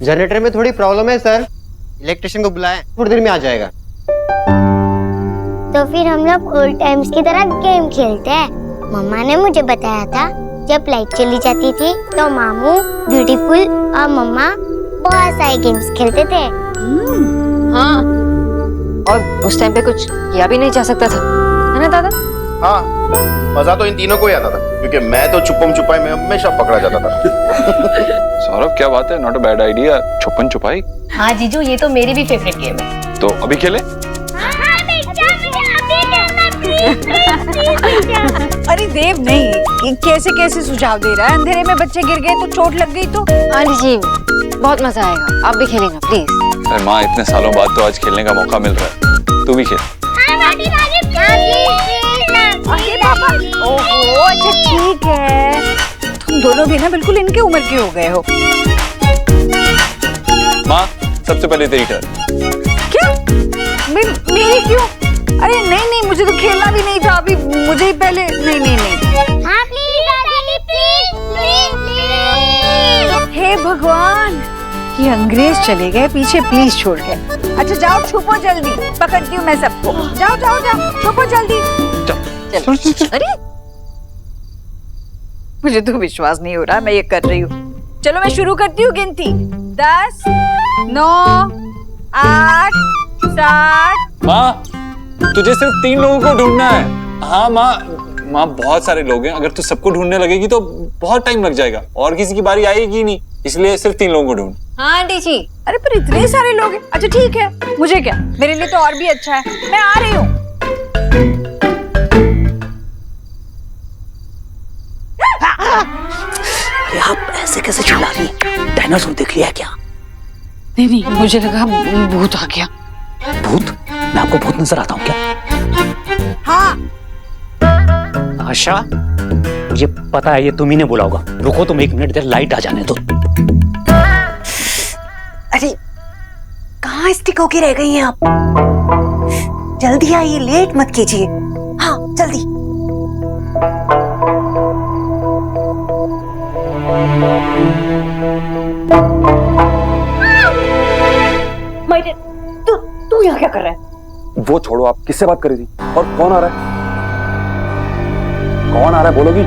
Generator में थोड़ी problem है सर, इलेक्ट्रिशियन को बुलाएं, थोड़ी देर में आ जाएगा। तो फिर हम लोग ओल्ड टाइम्स की तरह गेम खेलते हैं। मम्मा ने मुझे बताया था जब लाइट चली जाती थी तो मामू, ब्यूटीफुल और मम्मा बहुत सारे गेम्स खेलते थे। हाँ, और उस टाइम पे कुछ किया भी नहीं जा सकता था, है ना दादा? हाँ, मजा तो इन तीनों को ही आता था क्योंकि मैं तो छुपम छुपाई में हमेशा पकड़ा जाता था। सौरभ क्या बात है, नॉट अ बैड आइडिया, छुपन छुपाई। हाँ जीजू, ये तो मेरी भी फेवरेट गेम है। तो अभी खेले? अरे देव नहीं, ये कैसे कैसे सुझाव दे रहा है? अंधेरे में बच्चे गिर गए तो चोट लग गई तो? आंटी जी बहुत मजा आएगा, आप भी खेलेंगे प्लीज। अरे माँ, इतने सालों बाद तो आज खेलने का मौका मिल रहा है, तू भी खेल। अरे पापा, ओहो अच्छा ठीक है, तुम दोनों भी ना बिल्कुल इनके उम्र के हो गए हो। माँ सबसे पहले तेरी टर्न। क्या? मेरी क्यों? अरे नहीं नहीं, मुझे तो खेलना भी नहीं था, अभी मुझे ही पहले। नहीं नहीं नहीं। हाँ प्लीज दादाजी, प्लीज प्लीज प्लीज। हे भगवान, ये अंग्रेज चले गए पीछे, प्लीज छोड़ के। अच्छा जाओ छुपो जल्दी, पकड़ती हूँ मैं सबको। जाओ जाओ जाओ, छुपो जल्दी। अरे मुझे तो विश्वास नहीं हो रहा मैं ये कर रही हूँ। चलो मैं शुरू करती हूँ गिनती। 10, 9, 8, 7। माँ तुझे सिर्फ 3 लोगों को ढूंढना है। हाँ माँ बहुत सारे लोग हैं, अगर तू सबको ढूंढने लगेगी तो बहुत टाइम लग जाएगा और किसी की बारी आएगी नहीं, इसलिए सिर्फ 3 लोगों को ढूंढ। हाँ आंटी जी। अरे पर इतने सारे लोग हैं। अच्छा ठीक है, मुझे क्या, मेरे लिए तो और भी अच्छा है, मैं आ रही हूँ। अरे आप ऐसे कैसे चिल्ला रही हैं? डायनासोर देख लिया क्या? नहीं नहीं, मुझे लगा भूत आ गया। भूत? मैं आपको भूत नजर आता हूँ क्या? हाँ। आशा, मुझे पता है ये तुम्ही ने बोला होगा। रुको तुम 1 मिनट, इधर लाइट आ जाने दो। अरे कहाँ स्टिक होके रह गई हैं आप? जल्दी आइए, लेट मत कीजिए। हाँ जल्दी। तू यहाँ क्या कर रहा है? वो छोड़ो, आप किससे बात कर रही थी और कौन आ रहा है? कौन आ रहा है बोलोगी?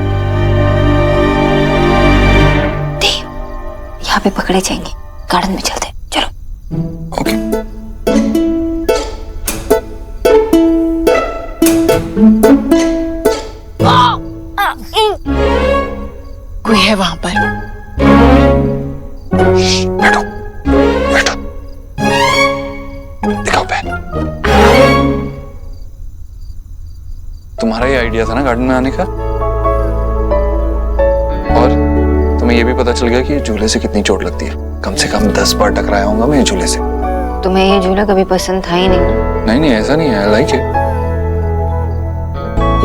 यहाँ पे पकड़े जाएंगे, गार्डन में चलते हैं, चलो। ओके। कोई है वहां पर? बैठो बैठो, दिखाओ पेन। तुम्हारा ही आइडिया था ना गार्डन में आने का, और तुम्हें ये भी पता चल गया कि झूले से कितनी चोट लगती है। कम से कम 10 बार टकराया होगा मैं झूले से। तुम्हें ये झूला कभी पसंद था ही नहीं? नहीं ऐसा नहीं है, आई लाइक इट।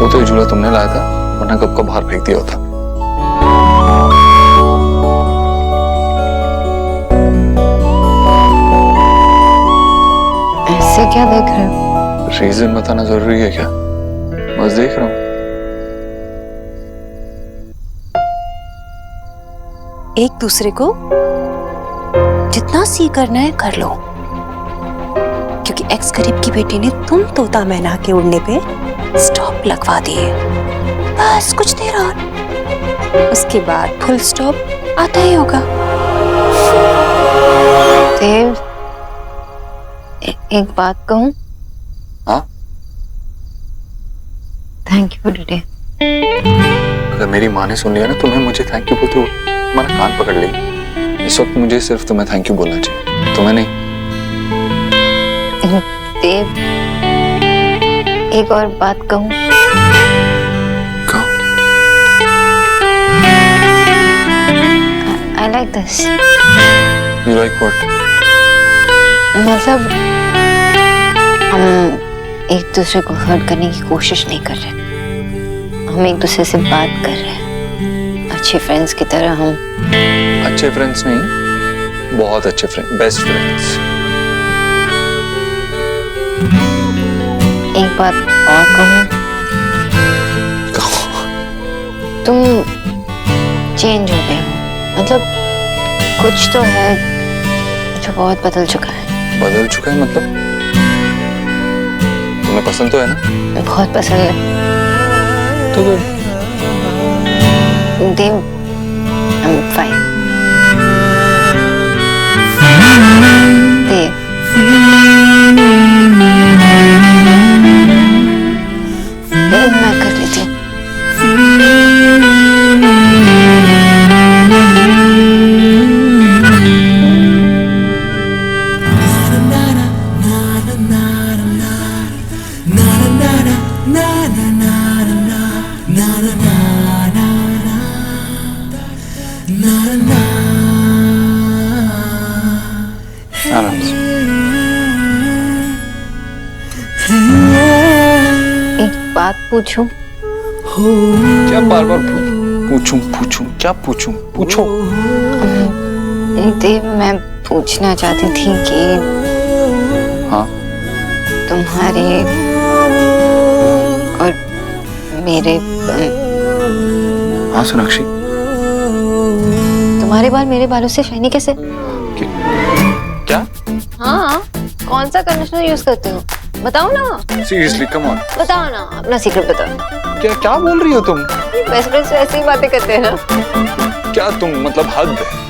वो तो ये झूला तुमने लाया था, वरना कब का बाहर फेंक दिया होता। ऐसे क्या देख रहे हो? रीजन बताना जरूरी है क्या? बस देख रहा हूँ। एक दूसरे को जितना सी करना है कर लो, क्योंकि एक्स गरीब की बेटी ने तुम तोता मैना के उड़ने पे स्टॉप लगवा दिए। बस कुछ देर और, उसके बाद फुल स्टॉप आता ही होगा। देव, एक बात कहूं? हाँ? Thank you for today. अगर मेरी माँ ने सुन लिया ना तुम्हें मुझे थैंक यू बोलते हुए, तुम्हारा कान पकड़ लेगी। इस वक्त मुझे सिर्फ तुम्हें थैंक यू बोलना चाहिए, तुम्हें नहीं। देव, एक और बात कहूं? कहो। I like this. You like what? मतलब हम एक दूसरे को हर्ट करने की कोशिश नहीं कर रहे, हम एक दूसरे से बात कर रहे हैं, अच्छे फ्रेंड्स की तरह। हम अच्छे फ्रेंड्स नहीं, बहुत अच्छे फ्रेंड, बेस्ट फ्रेंड्स। एक बात और कहूं? तुम चेंज हो गए हो, मतलब कुछ तो है जो बहुत बदल चुका है। बदल चुका है मतलब? तुम्हें पसंद तो है ना? बहुत पसंद है। तो फिर देव, आई एम फाइन। देव, मैं कर लेती हूँ। आराम से। एक बात पूछूं? क्या बार बार पूछूं क्या पूछूं? पूछो। देव, मैं पूछना चाहती थी कि हाँ, तुम्हारे और मेरे हाँ सोनाक्षी, तुम्हारे बाल मेरे बालों से शाइनी कैसे? क्या? हाँ, कौन सा कंडीशनर यूज करते हो? बताओ ना। सीरियसली कम ऑन, बताओ ना, अपना सीक्रेट बताओ। क्या क्या बोल रही हो तुम? बेस्ट फ्रेंड्स ऐसी ही बातें करते हैं ना। क्या तुम मतलब हद है।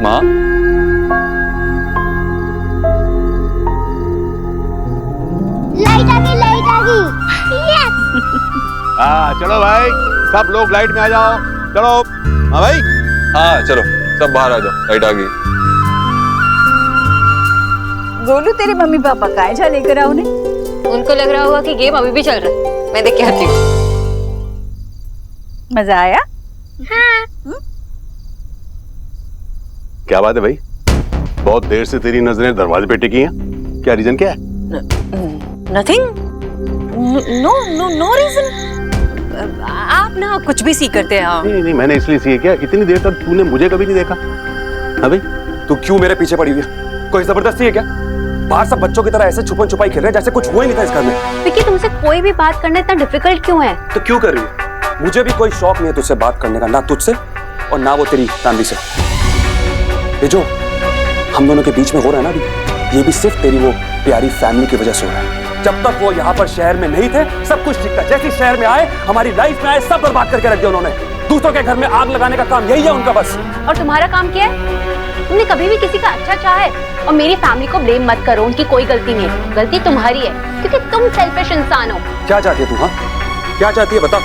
माँ, लाइट आ गई। यस। हाँ चलो भाई, सब लोग लाइट में आ जाओ। चलो। हाँ भाई, हाँ चलो सब बाहर आ जाओ, लाइट आ गई। गोलू, तेरे मम्मी पापा कहाँ जा लेकर आओ उन्हें? उनको लग रहा होगा कि गेम अभी भी चल रहा है, मैं देख के आती हूँ। मजा आया? हाँ। क्या बात है भाई, बहुत देर से तेरी नजरें दरवाजे पे टिकी हैं। क्या रीजन क्या है? Nothing, no reason. आप ना कुछ भी सी करते हैं। हाँ। नहीं, मैंने इसलिए सी किया, इतनी देर तक तूने मुझे कभी नहीं देखा। हाँ भाई, तू क्यों मेरे पीछे पड़ी हुई है? कोई जबरदस्ती है क्या? बाहर सब बच्चों की तरह ऐसे छुपन छुपाई खेल रहे हैं जैसे कुछ हुआ ही नहीं था इस घर में। विकी, तुमसे कोई भी बात करना इतना डिफिकल्ट क्यों है? तो क्यों कर रही है? मुझे भी कोई शौक नहीं है तुझसे बात करने का, ना तुझसे और ना वो तेरी फैमिली से। ये जो हम दोनों के बीच में हो रहा है ना अभी, ये भी सिर्फ तेरी वो प्यारी फैमिली की वजह से हो रहा है। जब तक वो यहाँ पर शहर में नहीं थे सब कुछ ठीक था, जैसे शहर में आए हमारी लाइफ में आए सब बर्बाद करके रख दिया उन्होंने। दूसरों के घर में आग लगाने का काम यही है उनका बस। और तुम्हारा काम क्या है? तुमने कभी भी किसी का अच्छा चाहा है? और मेरी फैमिली को ब्लेम मत करो, उनकी कोई गलती नहीं है, गलती तुम्हारी है क्योंकि तुम सेल्फिश इंसान हो। क्या चाहती है तू? हाँ, क्या चाहती है बता।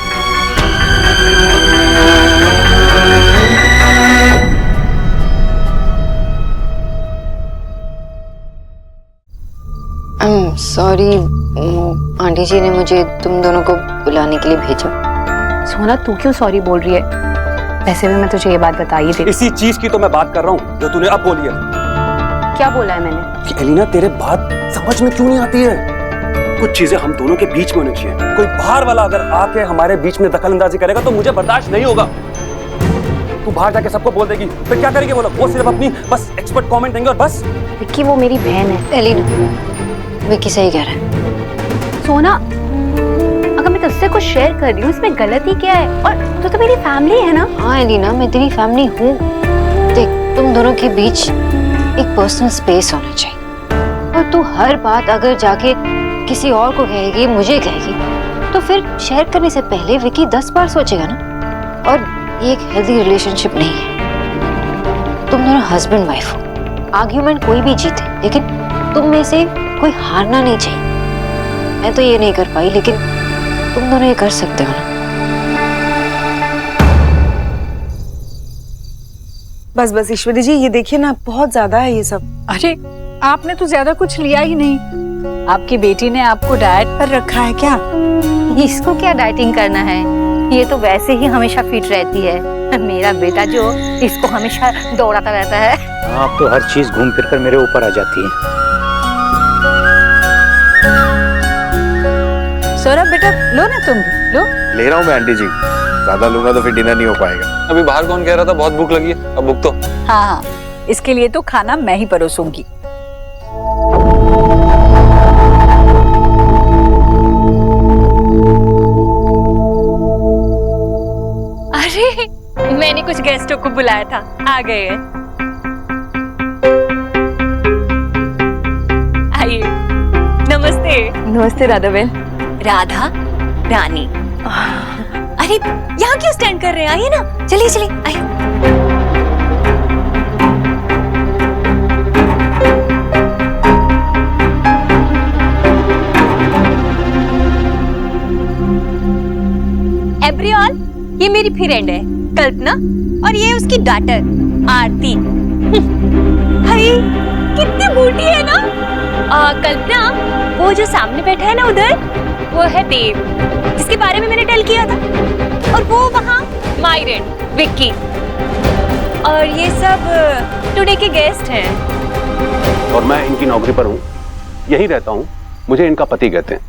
सॉरी, आंटी जी ने मुझे तुम दोनों को बुलाने के लिए भेजा। सोना, तू क्यों सॉरी बोल रही है? वैसे भी मैं तुझे ये बात बता ही थी। इसी चीज की तो मैं बात कर रहा हूँ जो तूने अब बोली है। क्या बोला है मैंने? कि एलिना, तेरे बात समझ में क्यों नहीं आती है? कुछ चीजें हम दोनों के बीच में होनी चाहिए। कोई बाहर वाला अगर आके हमारे बीच में दखल अंदाजी करेगा तो मुझे बर्दाश्त नहीं होगा। तू बाहर जाके सबको बोल देगी, फिर क्या करेगी वो लोग? वो सिर्फ अपनी बस एक्सपर्ट कमेंट देंगे और बस। विक्की, वो मेरी बहन है। एलिना, विक्की सही कह रहा है। सोना, अगर मैं तुझसे कुछ शेयर कर रही हूँ इसमें गलती क्या है? और तो मेरी फैमिली है ना। हाँ एलिना, मैं तेरी फैमिली हूँ। देख, तुम दोनों के बीच एक पर्सनल स्पेस होना चाहिए। और तू हर बात अगर जाके किसी और को कहेगी, मुझे कहेगी, तो फिर शेयर करने से पहले विक्की 10 बार सोचेगा ना। और ये एक हेल्दी रिलेशनशिप नहीं है। तुम दोनों हस्बैंड वाइफ हो, आर्ग्यूमेंट कोई भी जीते, लेकिन तुम में से कोई हारना नहीं चाहिए। मैं तो ये नहीं कर पाई, लेकिन तुम दोनों ये कर सकते हो ना। बस बस ईश्वरी जी, ये देखिए ना, बहुत ज्यादा है ये सब। अरे, आपने तो ज्यादा कुछ लिया ही नहीं। आपकी बेटी ने आपको डाइट पर रखा है क्या? इसको क्या डाइटिंग करना है? ये तो वैसे ही हमेशा फिट रहती है। मेरा बेटा जो, इसको हमेशा दौड़ाता रहता है। आप तो हर चीज घूम फिर कर मेरे ऊपर आ जाती है। सौरभ बेटा, लो ना तुम भी लो। ले रहा हूँ मैं आंटी जी, ज्यादा लूंगा तो फिर डिनर नहीं हो पाएगा। अभी बाहर कौन कह रहा था बहुत भूख लगी है? अब भूख तो। हाँ, इसके लिए तो खाना मैं ही परोसूंगी। लोग को बुलाया था, आ गए हैं। आइए। नमस्ते। नमस्ते राधा बेन। राधा रानी। अरे यहाँ क्यों स्टैंड कर रहे हैं? आइए ना, चलिए चलिए आइए। एवरीऑल, ये मेरी फ्रेंड है कल्पना और ये उसकी डॉटर आरती। भाई कितनी बूटी है ना। कल्पना, वो जो सामने बैठा है ना उधर, वो है देव, जिसके बारे में मैंने टेल किया था। और वो वहाँ मायरन, विक्की, और ये सब टुडे के गेस्ट हैं। और मैं इनकी नौकरी पर हूँ, यही रहता हूँ, मुझे इनका पति कहते हैं।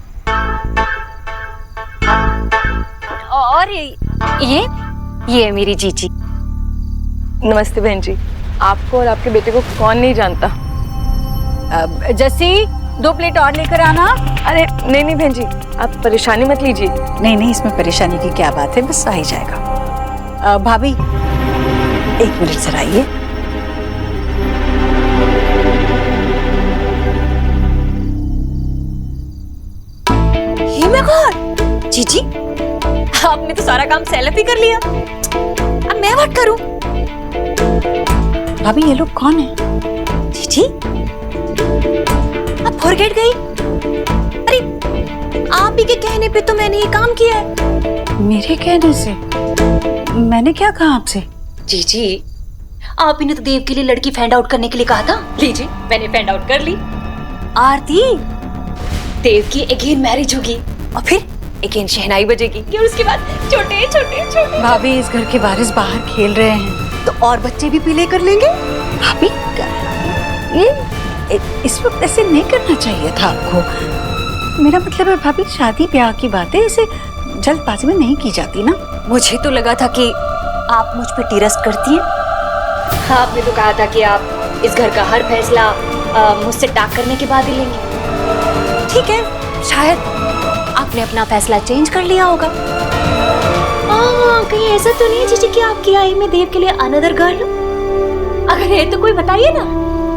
और ये है मेरी जीजी। नमस्ते बहन जी। आपको और आपके बेटे को कौन नहीं जानता। जस्सी, 2 प्लेट और लेकर आना। अरे नहीं नहीं बहन जी, आप परेशानी मत लीजिए। नहीं नहीं, इसमें परेशानी की क्या बात है, बस आ ही जाएगा। भाभी 1 मिनट जरा आइए। जीजी, आपने तो सारा काम सेल्फ ही कर लिया, अब मैं व्हाट करूं? भाभी ये लोग कौन है? जीजी, आप फॉरगेट गई? अरे आप ही के कहने पे तो मैंने ये काम किया है। मेरे कहने से? मैंने क्या कहा आपसे? जीजी, आप ही ने तो देव के लिए लड़की फाइंड आउट करने के लिए कहा था। लीजिए, मैंने फाइंड आउट कर ली। आरती, देव की अगेन मैरिज होगी और फिर अगेन शहनाई बजेगी कि उसके बाद छोटे छोटे छोटे। भाभी, इस घर के वारिस बाहर खेल रहे हैं तो और बच्चे भी प्ले कर लेंगे। भाभी, ये इस वक्त ऐसे नहीं करना चाहिए था आपको। मेरा मतलब है भाभी, शादी ब्याह की बातें ऐसे जल्दबाजी में नहीं की जाती ना। मुझे तो लगा था कि आप मुझ पे ट्रस्ट करती हैं। आपने तो कहा था कि आप इस घर का हर फैसला मुझसे टाक करने के बाद ही लेंगे। ठीक है, शायद आपने अपना फैसला चेंज कर लिया होगा। कहीं ऐसा तो नहीं है जीजी कि आपकी आई में देव के लिए अनदर गर्ल? अगर है तो कोई बताइए ना,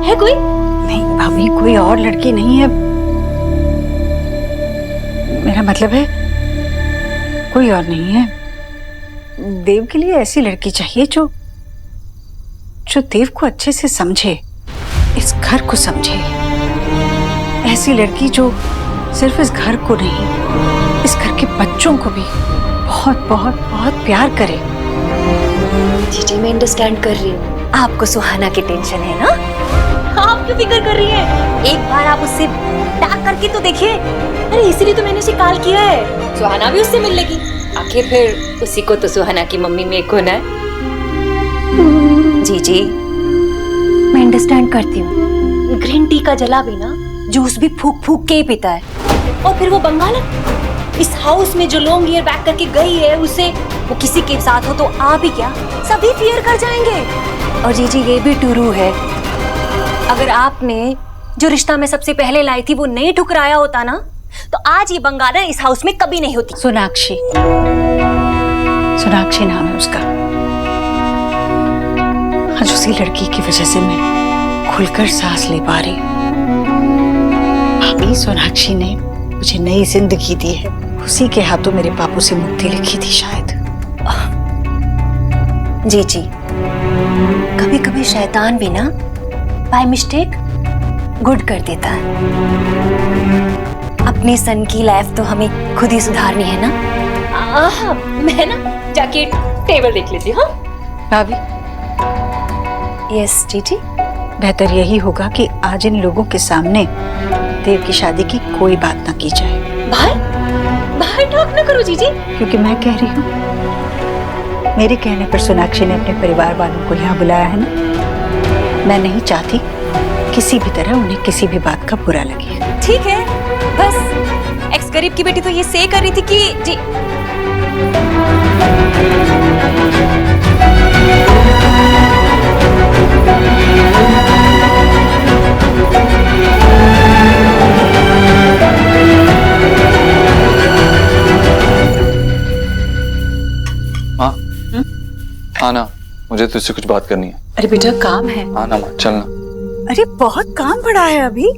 है कोई? नहीं भाभी, कोई और लड़की नहीं है। मेरा मतलब है कोई और नहीं है। देव के लिए ऐसी लड़की चाहिए जो देव को अच्छे से समझे, इस घर को समझे। ऐसी लड़की जो सिर्फ इस घर को नहीं, इस घर के बच्चों को भी बहुत बहुत बहुत प्यार करे। जीजी, मैं अंडरस्टैंड कर रही हूँ, आपको सुहाना की टेंशन है ना। आप क्यों फिक्र कर रही हैं? एक बार आप उससे टाक करके तो देखिए। अरे इसीलिए तो मैंने उसे कॉल किया है, सुहाना भी उससे मिल लेगी। आखिर फिर उसी को तो सुहाना की मम्मी में होना है। जीजी, मैं अंडरस्टैंड करती हूँ, ग्रीन टी का जला भी ना जूस भी फूक फूक के ही पीता है। और फिर वो बंगालन इस हाउस में जो लॉन्ग ईयर बैक करके गई है, उसे वो किसी के साथ हो तो आप ही क्या सभी फियर कर जाएंगे। और जीजी, ये भी ट्रू है, अगर आपने जो रिश्ता मैं सबसे पहले लाई थी वो नहीं ठुकराया होता ना, तो आज ये बंगालन इस हाउस में कभी नहीं होती। सोनाक्षी, सोनाक्षी नाम है उसका। आज उसी लड़की की वजह से मैं खुलकर सांस ले पा रही हूँ। भाभी, सोनाक्षी ने मुझे नई जिंदगी दी है। उसी के हाथों मेरे बापू से मुक्ति लिखी थी शायद। जीजी, कभी कभी शैतान भी ना बाय मिस्टेक गुड कर देता है। अपनी सन की लाइफ तो हमें खुद ही सुधारनी है ना। मैं ना जाके टेबल देख लेती हूँ। भाभी, यस जीजी। बेहतर यही होगा कि आज इन लोगों के सामने देव की शादी की कोई बात ना की जाए। बाहर टॉक ना करो जीजी। क्योंकि मैं कह रही हूँ, मेरे कहने पर सोनाक्षी ने अपने परिवार वालों को यहाँ बुलाया है ना। मैं नहीं चाहती किसी भी तरह उन्हें किसी भी बात का बुरा लगे। ठीक है, बस एक्स गरीब की बेटी तो ये से कर रही थी कि जी आना, मुझे तुझसे कुछ बात करनी है। अरे बेटा काम है। हाँ ना माँ, चलना। अरे बहुत काम पड़ा है अभी।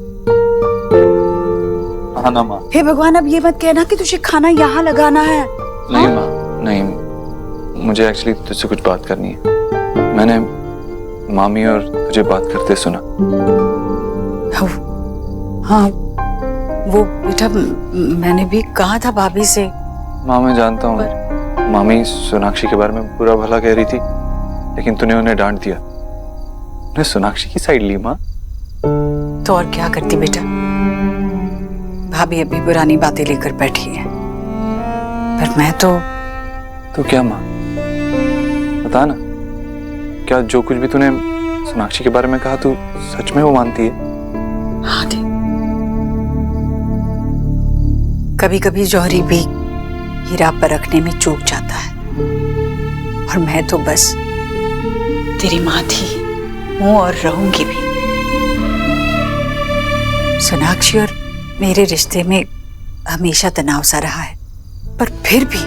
हाँ ना माँ। हे भगवान, अब ये मत कहना कि तुझे खाना यहाँ लगाना है। नहीं माँ, नहीं, मुझे एक्चुअली तुझसे कुछ बात करनी है। मैंने मामी और तुझे बात करते सुना। हाँ वो बेटा मैंने भी कहा था भाभी से। माँ मैं जानता हूँ मामी सोनाक्षी के बारे में बुरा भला कह रही थी, लेकिन तूने उन्हें डांट दिया। तूने सोनाक्षी की साइड ली माँ। तो और क्या करती बेटा, भाभी अभी पुरानी बातें लेकर बैठी है। पर मैं तो क्या माँ, बता ना, क्या जो कुछ भी तूने सोनाक्षी के बारे में कहा तू सच में वो मानती है? हाँ दे, कभी कभी जौहरी भी हीरा परखने में चूक जाता है, और मैं तो बस तेरी माँ थी, हूँ और रहूंगी भी। सोनाक्षी और मेरे रिश्ते में हमेशा तनाव सा रहा है, पर फिर भी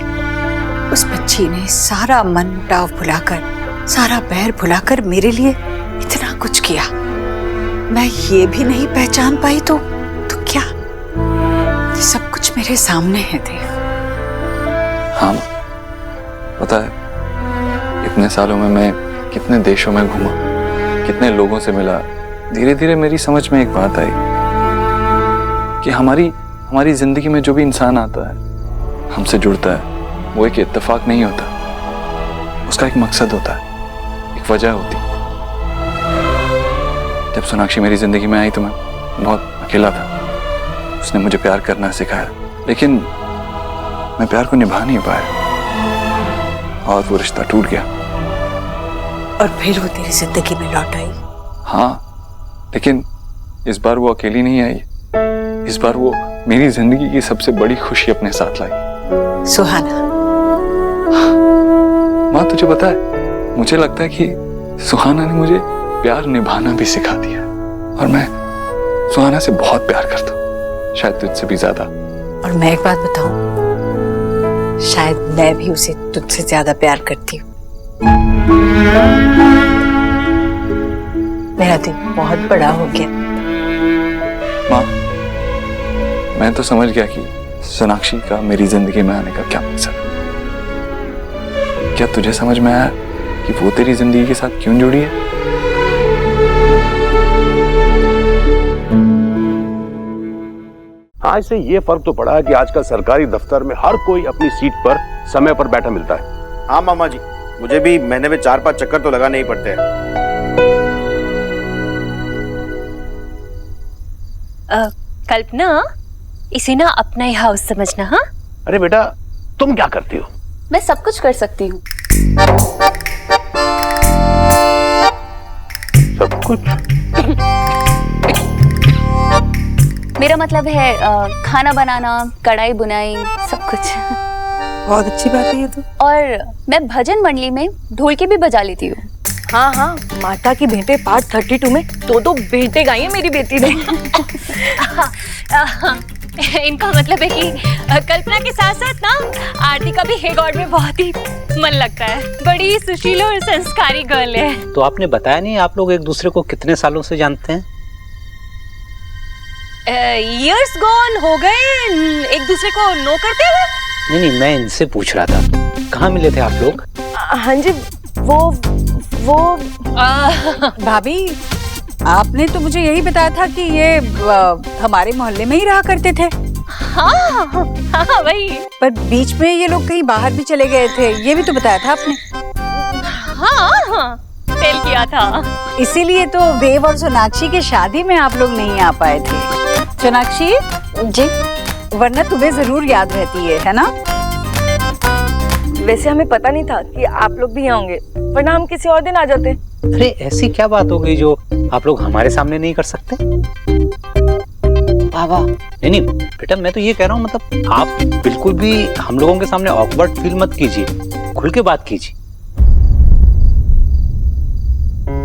उस बच्ची ने सारा मन मुटाव भुलाकर, सारा बैर भुलाकर मेरे लिए इतना कुछ किया। मैं ये भी नहीं पहचान पाई तो क्या? ये सब कुछ मेरे सामने है देव। हाँ पता है, इतने सालों में मैं कितने देशों में घूमा, कितने लोगों से मिला। धीरे धीरे मेरी समझ में एक बात आई कि हमारी जिंदगी में जो भी इंसान आता है, हमसे जुड़ता है, वो एक इत्तेफाक नहीं होता। उसका एक मकसद होता है, एक वजह होती। जब सोनाक्षी मेरी जिंदगी में आई तो मैं बहुत अकेला था। उसने मुझे प्यार करना सिखाया, लेकिन मैं प्यार को निभा नहीं पाया और वो रिश्ता टूट गया। और फिर वो तेरी जिंदगी में लौट आई। हाँ, लेकिन इस बार वो अकेली नहीं आई। इस बार वो मेरी जिंदगी की सबसे बड़ी खुशी अपने साथ लाई। सुहाना। माँ तुझे पता है, मुझे लगता है कि सुहाना ने मुझे प्यार निभाना भी सिखा दिया, और मैं सुहाना से बहुत प्यार करता हूँ, शायद तुझसे भी ज्यादा। और मैं एक बात बताऊं, शायद मैं भी उसे तुझसे ज्यादा प्यार करती हूँ। मेरा दिल बहुत बड़ा हो गया। माँ मैं तो समझ गया कि सोनाक्षी का मेरी जिंदगी में आने का क्या मकसद है। क्या तुझे समझ में आया कि वो तेरी जिंदगी के साथ क्यों जुड़ी है? हाँ, इससे ये फर्क तो पड़ा है कि आजकल सरकारी दफ्तर में हर कोई अपनी सीट पर समय पर बैठा मिलता है। हाँ मामा जी, मुझे भी महीने में 4-5 चक्कर तो लगाने ही पड़ते हैं। कल्पना, इसे ना अपना ही हाउस समझना। हाँ अरे बेटा, तुम क्या करती हो? मैं सब कुछ कर सकती हूँ। सब कुछ? मेरा मतलब है खाना बनाना, कढ़ाई बुनाई, सब कुछ। बहुत अच्छी बात है ये तो। और मैं भजन मंडली में ढोलकी भी बजा लेती हूँ। हाँ हाँ, माता की भेंटे पार्ट 32 में दो भेंटे गाई है मेरी बेटी ने। इनका मतलब है कि कल्पना के साथ साथ ना आरती का भी हे गॉड में बहुत ही मन लगता है। बड़ी सुशील और संस्कारी गर्ल है। तो आपने बताया नहीं आप लोग एक दूसरे को कितने सालों से जानते हैं? इयर्स गॉन हो गए एक दूसरे को नो करते हुए। नहीं, मैं इनसे पूछ रहा था, कहाँ मिले थे आप लोग? हाँ जी, वो भाभी, आपने तो मुझे यही बताया था कि ये हमारे मोहल्ले में ही रहा करते थे। हाँ वही। पर बीच में ये लोग कहीं बाहर भी चले गए थे, ये भी तो बताया था आपने। हाँ, सेल किया था। इसीलिए तो देव और सोनाक्षी की शादी में आप लोग नहीं आ पाए थे। सोनाक्षी जी, वरना तुम्हें जरूर याद रहती है ना? वैसे हमें पता नहीं था कि आप लोग भी यहाँ होंगे, वरना हम किसी और दिन आ जाते। अरे ऐसी क्या बात हो गई जो आप लोग हमारे सामने नहीं कर सकते? बाबा नहीं बेटा, मैं तो ये कह रहा हूँ, मतलब आप बिल्कुल भी हम लोगों के सामने ऑकवर्ड फील मत कीजिए, खुल के बात कीजिए।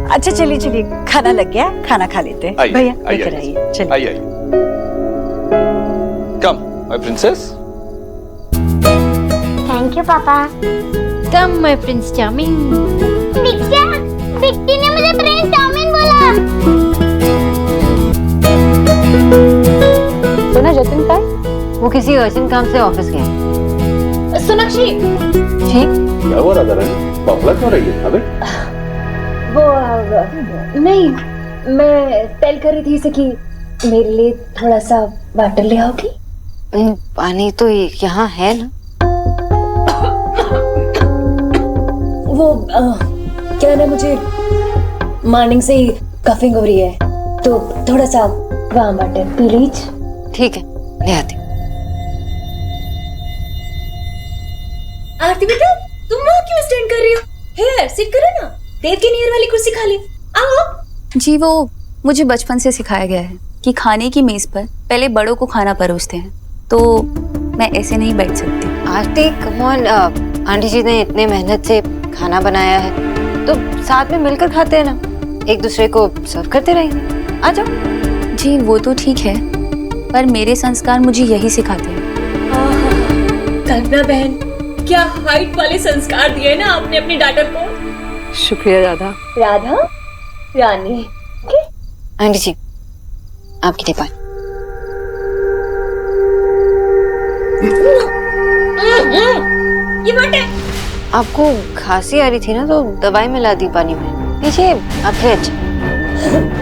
अच्छा चलिए, खाना लग गया, खाना खा लेते हैं। भैया लेकर आइए, चलिए। Come my princess. Thank you पापा। Come my Prince charming. Vicky ने मुझे ब्रेन चाउमीन बोला। सुना जतिन का वो किसी अर्जेंट काम से ऑफिस गया। सोनाक्षी जी क्या हुआ राधा रानी, बफला क्यों रही है? अबे वो नहीं, मैं टेल कर रही थी इसे कि मेरे लिए थोड़ा सा वाटर ले आओगी। पानी तो यहाँ है ना। वो क्या ना, मुझे मॉर्निंग से ही कफिंग हो रही है, तो थोड़ा सा वार्म वाटर पी लीज। ठीक है, ले आती हूँ। आरती बेटा, तुम वहाँ क्यों स्टैंड कर रही हो? हेयर सिट करो ना, देव के नियर वाली कुर्सी खाली। आओ। जी वो मुझे बचपन से सिखाया गया है कि खाने की मेज पर पहले बड़ों को खाना परोसते हैं, तो मैं ऐसे नहीं बैठ सकती। आरती कम ऑन, आंटी जी ने इतने मेहनत से खाना बनाया है तो साथ में मिलकर खाते हैं ना, एक दूसरे को सर्व करते रहेंगे। आ जाओ। जी वो तो ठीक है, पर मेरे संस्कार मुझे यही सिखाते हैं। कल्पना बहन, क्या हाइट वाले संस्कार दिए ना आपने अपनी डॉटर को। शुक्रिया राधा। राधा रानी। आंटी जी आपके लिए पानी। ये वाटर। आपको खांसी आ रही थी ना, तो दवाई मिला दी पानी में। लीजिए आपके लिए अच्छा।